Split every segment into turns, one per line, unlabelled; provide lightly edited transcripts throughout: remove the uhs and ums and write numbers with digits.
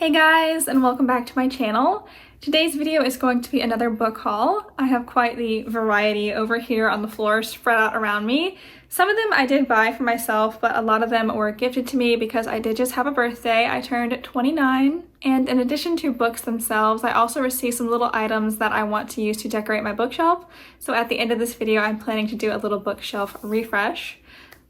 Hey guys, and welcome back to my channel. Today's video is going to be another book haul. I have quite the variety over here on the floor spread out around me. Some of them I did buy for myself, but a lot of them were gifted to me because I did just have a birthday. I turned 29, and in addition to books themselves, I also received some little items that I want to use to decorate my bookshelf. So at the end of this video, I'm planning to do a little bookshelf refresh.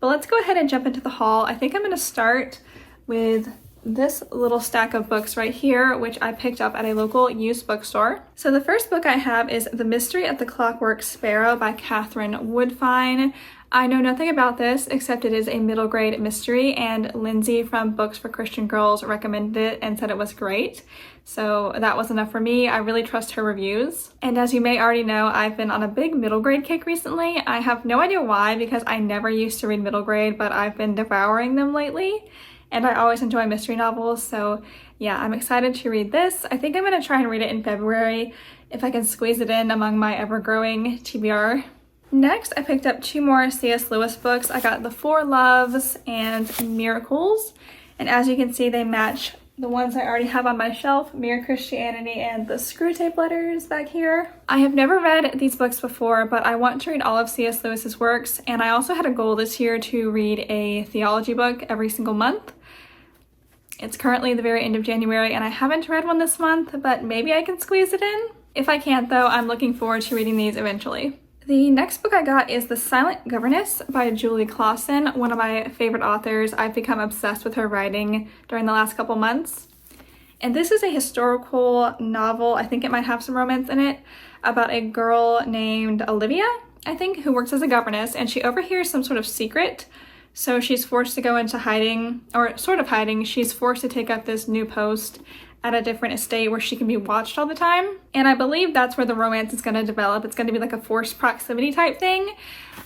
But let's go ahead and jump into the haul. I think I'm going to start with this little stack of books right here, which I picked up at a local used bookstore. So the first book I have is The Mystery of the Clockwork Sparrow by Catherine Woodfine. I know nothing about this except it is a middle grade mystery, and Lindsay from Books for Christian Girls recommended it and said it was great. So that was enough for me. I really trust her reviews. And as you may already know, I've been on a big middle grade kick recently. I have no idea why, because I never used to read middle grade, but I've been devouring them lately. And I always enjoy mystery novels, so yeah, I'm excited to read this. I think I'm going to try and read it in February if I can squeeze it in among my ever-growing TBR. Next, I picked up two more C.S. Lewis books. I got The Four Loves and Miracles, and as you can see, they match the ones I already have on my shelf, Mere Christianity and the Screwtape Letters back here. I have never read these books before, but I want to read all of C.S. Lewis's works, and I also had a goal this year to read a theology book every single month. It's currently the very end of January, and I haven't read one this month, but maybe I can squeeze it in. If I can't though, I'm looking forward to reading these eventually. The next book I got is The Silent Governess by Julie Clausen, one of my favorite authors. I've become obsessed with her writing during the last couple months. And this is a historical novel, I think it might have some romance in it, about a girl named Olivia, I think, who works as a governess, and she overhears some sort of secret. So she's forced to go into hiding, or sort of hiding. She's forced to take up this new post at a different estate where she can be watched all the time. And I believe that's where the romance is going to develop. It's going to be like a forced proximity type thing.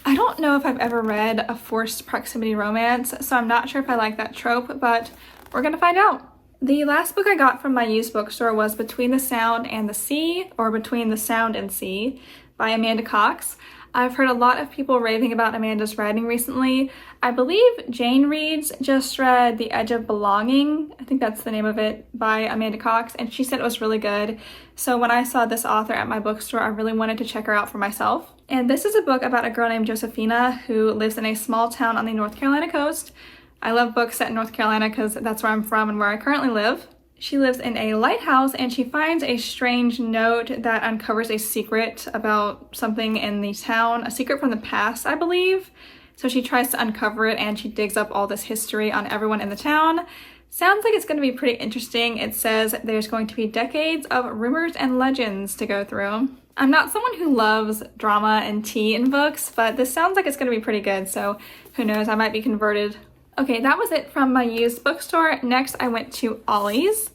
I don't know if I've ever read a forced proximity romance, so I'm not sure if I like that trope, but we're going to find out. The last book I got from my used bookstore was Between the Sound and the Sea, or Between the Sound and Sea by Amanda Cox. I've heard a lot of people raving about Amanda's writing recently. I believe Jane Reads just read The Edge of Belonging, I think that's the name of it, by Amanda Cox, and she said it was really good. So when I saw this author at my bookstore, I really wanted to check her out for myself. And this is a book about a girl named Josephina who lives in a small town on the North Carolina coast. I love books set in North Carolina because that's where I'm from and where I currently live. She lives in a lighthouse, and she finds a strange note that uncovers a secret about something in the town, a secret from the past, I believe. So she tries to uncover it, and she digs up all this history on everyone in the town. Sounds like it's going to be pretty interesting. It says there's going to be decades of rumors and legends to go through. I'm not someone who loves drama and tea in books, but this sounds like it's going to be pretty good, so who knows, I might be converted. Okay, that was it from my used bookstore. Next, I went to Ollie's.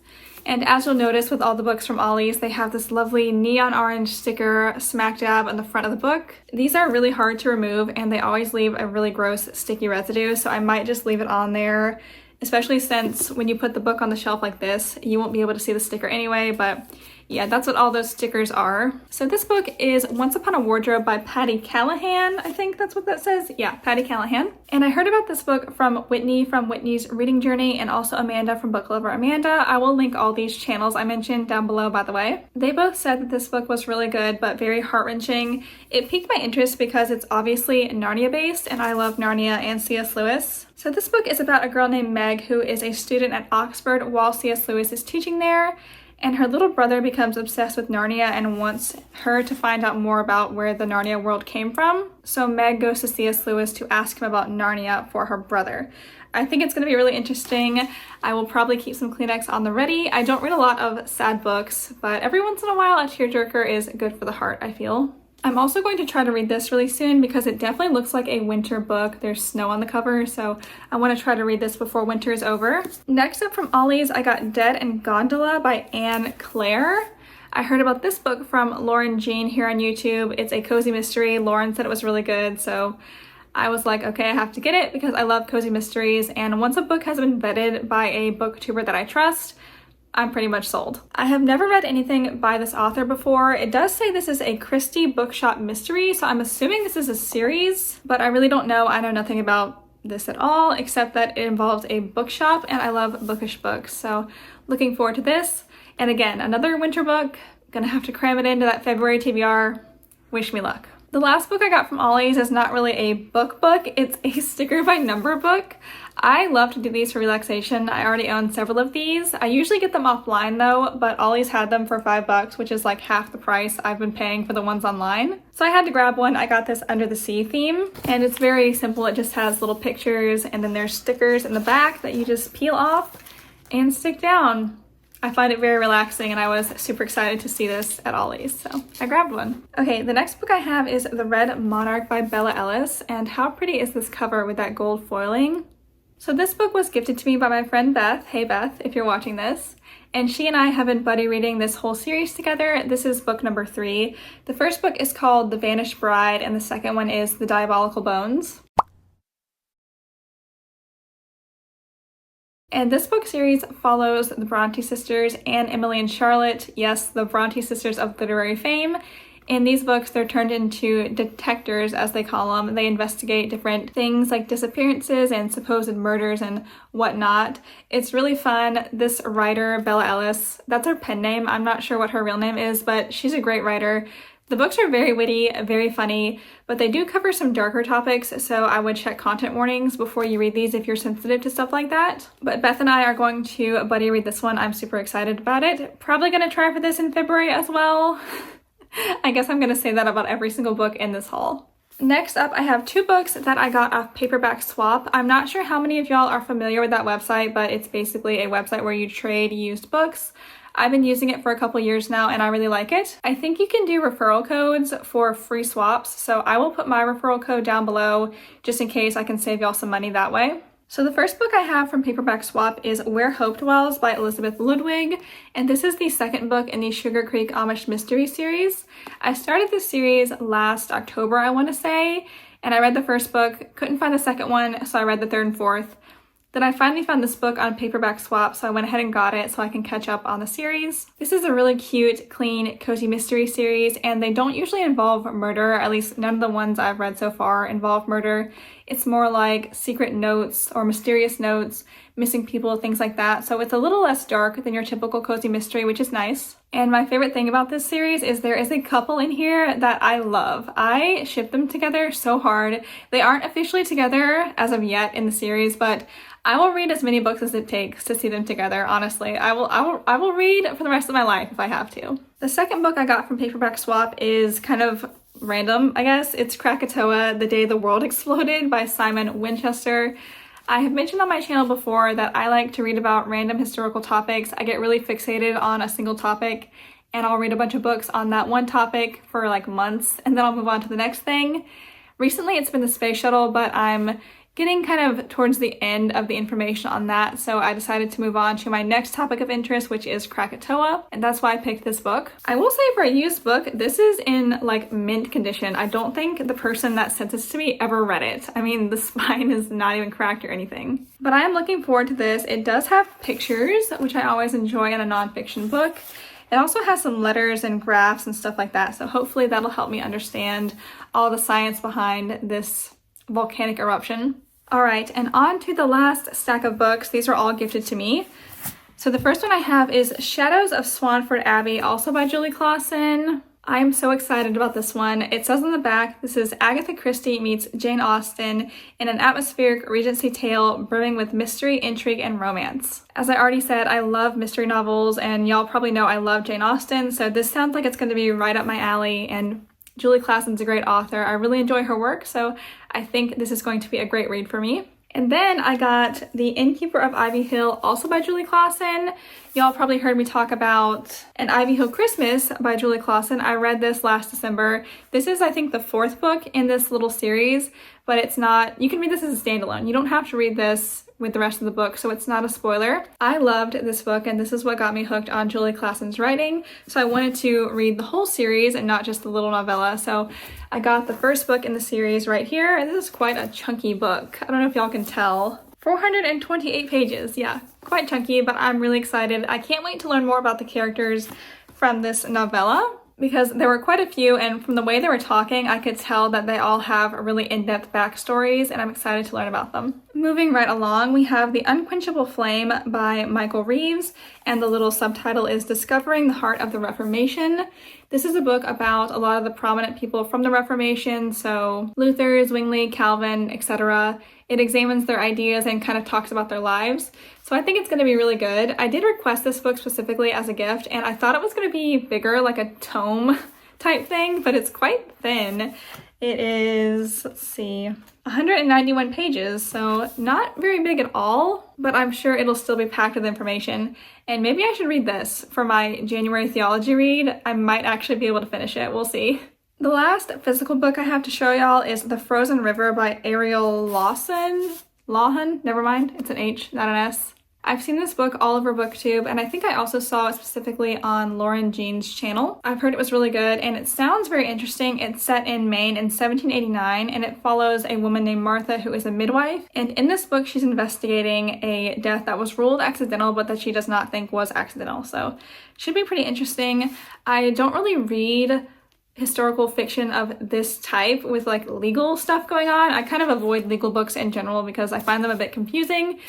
And as you'll notice with all the books from Ollie's, they have this lovely neon orange sticker smack dab on the front of the book. These are really hard to remove, and they always leave a really gross sticky residue, so I might just leave it on there, especially since when you put the book on the shelf like this, you won't be able to see the sticker anyway, but yeah, that's what all those stickers are. So this book is Once Upon a Wardrobe by Patty Callahan. I think that's what that says. Yeah, Patty Callahan. And I heard about this book from Whitney from Whitney's Reading Journey, and also Amanda from Book Lover Amanda. I will link all these channels I mentioned down below, by the way. They both said that this book was really good, but very heart-wrenching. It piqued my interest because it's obviously Narnia-based, and I love Narnia and C.S. Lewis. So this book is about a girl named Meg who is a student at Oxford while C.S. Lewis is teaching there. And her little brother becomes obsessed with Narnia and wants her to find out more about where the Narnia world came from. So Meg goes to C.S. Lewis to ask him about Narnia for her brother. I think it's going to be really interesting. I will probably keep some Kleenex on the ready. I don't read a lot of sad books, but every once in a while a tearjerker is good for the heart, I feel. I'm also going to try to read this really soon because it definitely looks like a winter book. There's snow on the cover, so I want to try to read this before winter is over. Next up from Ollie's, I got Dead and Gondola by Anne Claire. I heard about this book from Lauren Jean here on YouTube. It's a cozy mystery. Lauren said it was really good, so I was like, okay, I have to get it because I love cozy mysteries, and once a book has been vetted by a booktuber that I trust, I'm pretty much sold. I have never read anything by this author before. It does say this is a Christie Bookshop mystery, so I'm assuming this is a series, but I really don't know. I know nothing about this at all, except that it involves a bookshop and I love bookish books. So looking forward to this. And again, another winter book. Gonna have to cram it into that February TBR. Wish me luck. The last book I got from Ollie's is not really a book, it's a sticker by number book. I love to do these for relaxation. I already own several of these. I usually get them offline though, but Ollie's had them for $5, which is like half the price I've been paying for the ones online. So I had to grab one. I got this Under the Sea theme, and it's very simple. It just has little pictures, and then there's stickers in the back that you just peel off and stick down. I find it very relaxing, and I was super excited to see this at Ollie's, so I grabbed one. Okay, the next book I have is The Red Monarch by Bella Ellis, and how pretty is this cover with that gold foiling? So this book was gifted to me by my friend Beth. Hey Beth, if you're watching this. And she and I have been buddy reading this whole series together. This is book number 3. The first book is called The Vanished Bride, and the second one is The Diabolical Bones. And this book series follows the Bronte sisters, Anne, Emily, and Charlotte. Yes, the Bronte sisters of literary fame. In these books, they're turned into detectives, as they call them. They investigate different things like disappearances and supposed murders and whatnot. It's really fun. This writer, Bella Ellis, that's her pen name. I'm not sure what her real name is, but she's a great writer. The books are very witty, very funny, but they do cover some darker topics, so I would check content warnings before you read these if you're sensitive to stuff like that. But Beth and I are going to buddy read this one. I'm super excited about it. Probably gonna try for this in February as well. I guess I'm gonna say that about every single book in this haul. Next up, I have 2 books that I got off Paperback Swap. I'm not sure how many of y'all are familiar with that website, but it's basically a website where you trade used books. I've been using it for a couple years now and I really like it. I think you can do referral codes for free swaps, so I will put my referral code down below just in case I can save y'all some money that way. So the first book I have from Paperback Swap is Where Hope Dwells by Elizabeth Ludwig, and this is the second book in the Sugar Creek Amish Mystery series. I started this series last October, I want to say, and I read the first book, couldn't find the second one, so I read the third and fourth. Then I finally found this book on Paperback Swap, so I went ahead and got it so I can catch up on the series. This is a really cute, clean, cozy mystery series, and they don't usually involve murder. At least none of the ones I've read so far involve murder. It's more like secret notes or mysterious notes, missing people, things like that. So it's a little less dark than your typical cozy mystery, which is nice. And my favorite thing about this series is there is a couple in here that I love. I ship them together so hard. They aren't officially together as of yet in the series, but I will read as many books as it takes to see them together, honestly. I will read for the rest of my life if I have to. The second book I got from Paperback Swap is kind of random, I guess. It's Krakatoa, The Day the World Exploded by Simon Winchester. I have mentioned on my channel before that I like to read about random historical topics. I get really fixated on a single topic and I'll read a bunch of books on that one topic for like months and then I'll move on to the next thing. Recently it's been the space shuttle, but I'm getting kind of towards the end of the information on that, so I decided to move on to my next topic of interest, which is Krakatoa, and that's why I picked this book. I will say for a used book, this is in like mint condition. I don't think the person that sent this to me ever read it. I mean, the spine is not even cracked or anything. But I am looking forward to this. It does have pictures, which I always enjoy in a nonfiction book. It also has some letters and graphs and stuff like that, so hopefully that'll help me understand all the science behind this volcanic eruption. All right, and on to the last stack of books. These are all gifted to me. So the first one I have is Shadows of Swanford Abbey, also by Julie Clausen. I am so excited about this one. It says on the back, this is Agatha Christie meets Jane Austen in an atmospheric Regency tale brimming with mystery, intrigue, and romance. As I already said, I love mystery novels, and y'all probably know I love Jane Austen, so this sounds like it's going to be right up my alley, and Julie Clausen's a great author. I really enjoy her work, so I think this is going to be a great read for me. And then I got The Innkeeper of Ivy Hill, also by Julie Clausen. Y'all probably heard me talk about An Ivy Hill Christmas by Julie Clausen. I read this last December. This is, I think, the 4th book in this little series, but it's not, you can read this as a standalone. You don't have to read this with the rest of the book, so it's not a spoiler. I loved this book, and this is what got me hooked on Julie Clausen's writing, so I wanted to read the whole series and not just the little novella. So I got the first book in the series right here, and this is quite a chunky book. I don't know if y'all can tell. 428 pages, yeah, quite chunky, but I'm really excited. I can't wait to learn more about the characters from this novella. because there were quite a few, and from the way they were talking, I could tell that they all have really in-depth backstories, and I'm excited to learn about them. Moving right along, we have The Unquenchable Flame by Michael Reeves, and the little subtitle is Discovering the Heart of the Reformation. This is a book about a lot of the prominent people from the Reformation, so Luther, Zwingli, Calvin, etc. It examines their ideas and kind of talks about their lives. So I think it's going to be really good. I did request this book specifically as a gift, and I thought it was going to be bigger, like a tome type thing, but it's quite thin. It is, let's see, 191 pages, so not very big at all, but I'm sure it'll still be packed with information. And maybe I should read this for my January theology read. I might actually be able to finish it. We'll see. The last physical book I have to show y'all is The Frozen River by Ariel Lawhon? Never mind. It's an H, not an S. I've seen this book all over booktube, and I think I also saw it specifically on Lauren Jean's channel. I've heard it was really good, and it sounds very interesting. It's set in Maine in 1789, and it follows a woman named Martha who is a midwife. And in this book, she's investigating a death that was ruled accidental, but that she does not think was accidental. So, should be pretty interesting. I don't really read historical fiction of this type with like legal stuff going on. I kind of avoid legal books in general because I find them a bit confusing.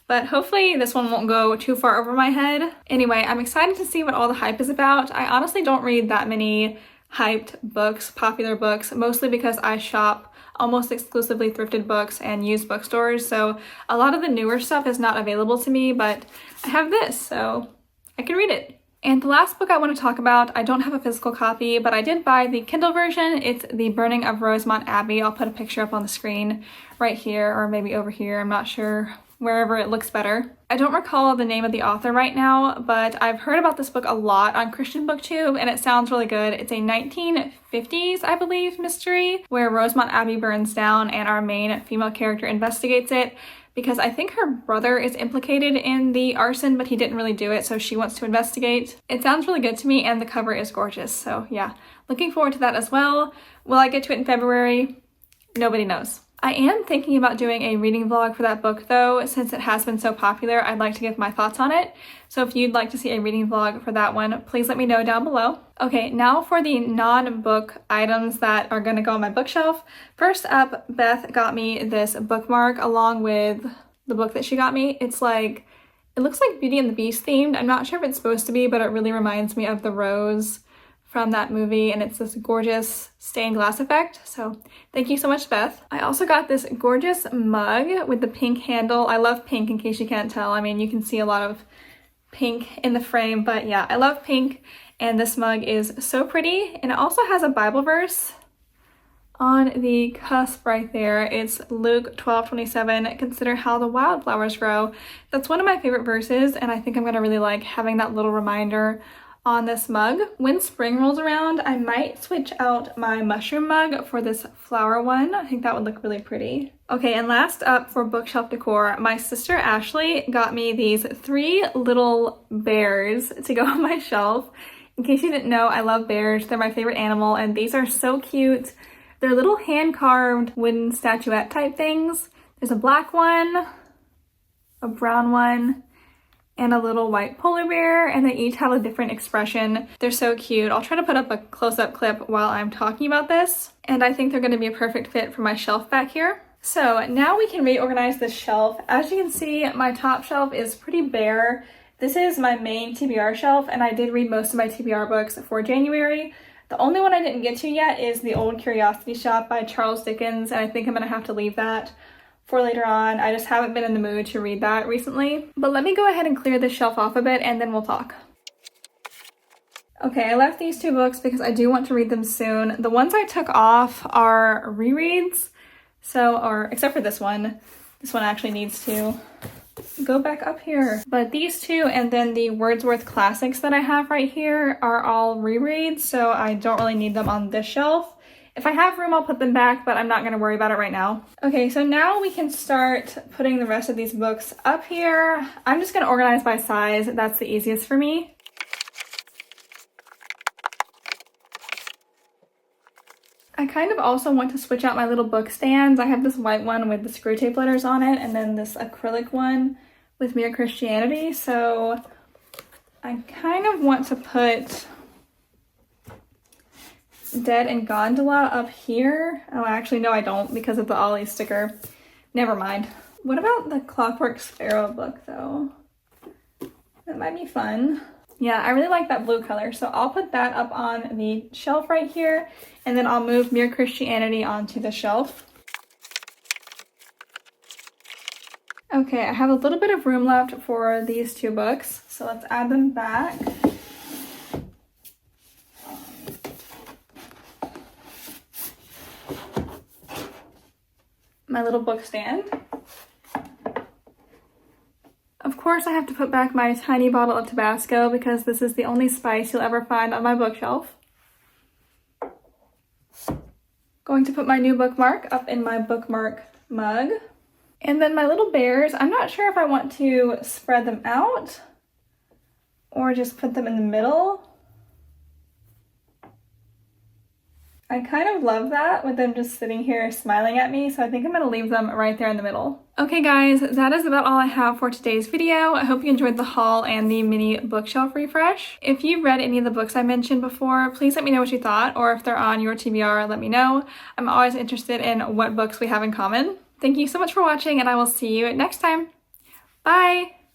But hopefully this one won't go too far over my head. Anyway, I'm excited to see what all the hype is about. I honestly don't read that many hyped books, popular books, mostly because I shop almost exclusively thrifted books and used bookstores. So a lot of the newer stuff is not available to me, but I have this, so I can read it. And the last book I want to talk about, I don't have a physical copy, but I did buy the Kindle version. It's The Burning of Rosemont Abbey. I'll put a picture up on the screen right here, or maybe over here. I'm not sure, wherever it looks better. I don't recall the name of the author right now, but I've heard about this book a lot on Christian BookTube, and it sounds really good. It's a 1950s, I believe, mystery where Rosemont Abbey burns down and our main female character investigates it because I think her brother is implicated in the arson, but he didn't really do it, so she wants to investigate. It sounds really good to me, and the cover is gorgeous, so yeah. Looking forward to that as well. Will I get to it in February? Nobody knows. I am thinking about doing a reading vlog for that book though, since it has been so popular. I'd like to give my thoughts on it. So if you'd like to see a reading vlog for that one, please let me know down below. Okay, now for the non-book items that are gonna go on my bookshelf. First up, Beth got me this bookmark along with the book that she got me. It's like, it looks like Beauty and the Beast themed. I'm not sure if it's supposed to be, but it really reminds me of the rose from that movie, and it's this gorgeous stained glass effect. So thank you so much, Beth. I also got this gorgeous mug with the pink handle. I love pink, in case you can't tell. I mean, you can see a lot of pink in the frame, but yeah, I love pink, and this mug is so pretty. And it also has a Bible verse on the cusp right there. It's Luke 12:27. Consider how the wildflowers grow. That's one of my favorite verses, and I think I'm gonna really like having that little reminder on this mug. When spring rolls around, I might switch out my mushroom mug for this flower one. I think that would look really pretty. Okay, and last up for bookshelf decor, my sister Ashley got me these 3 little bears to go on my shelf. In case you didn't know, I love bears. They're my favorite animal, and these are so cute. They're little hand-carved wooden statuette type things. There's a black one, a brown one, and a little white polar bear, and they each have a different expression. They're so cute. I'll try to put up a close-up clip while I'm talking about this, and I think they're gonna be a perfect fit for my shelf back here. So now we can reorganize this shelf. As you can see, my top shelf is pretty bare. This is my main TBR shelf, and I did read most of my TBR books for January. The only one I didn't get to yet is The Old Curiosity Shop by Charles Dickens, and I think I'm gonna have to leave that for later on. I just haven't been in the mood to read that recently. But let me go ahead and clear this shelf off a bit, and then we'll talk. Okay, I left these 2 books because I do want to read them soon. The ones I took off are rereads, or except for this one. This one actually needs to go back up here. But these 2 and then the Wordsworth classics that I have right here are all rereads, so I don't really need them on this shelf. If I have room, I'll put them back, but I'm not gonna worry about it right now. Okay, so now we can start putting the rest of these books up here. I'm just gonna organize by size. That's the easiest for me. I kind of also want to switch out my little book stands. I have this white one with the screw tape letters on it, and then this acrylic one with Mere Christianity. So I kind of want to put Dead and Gondola up here. Oh, actually, no, I don't because of the Ollie sticker. Never mind. What about the Clockwork Sparrow book, though? That might be fun. Yeah, I really like that blue color, so I'll put that up on the shelf right here, and then I'll move Mere Christianity onto the shelf. Okay, I have a little bit of room left for these two books, so let's add them back. My little book stand. Of course, I have to put back my tiny bottle of Tabasco because this is the only spice you'll ever find on my bookshelf. Going to put my new bookmark up in my bookmark mug. And then my little bears, I'm not sure if I want to spread them out or just put them in the middle. I kind of love that with them just sitting here smiling at me, so I think I'm going to leave them right there in the middle. Okay guys, that is about all I have for today's video. I hope you enjoyed the haul and the mini bookshelf refresh. If you've read any of the books I mentioned before, please let me know what you thought, or if they're on your TBR, let me know. I'm always interested in what books we have in common. Thank you so much for watching, and I will see you next time. Bye!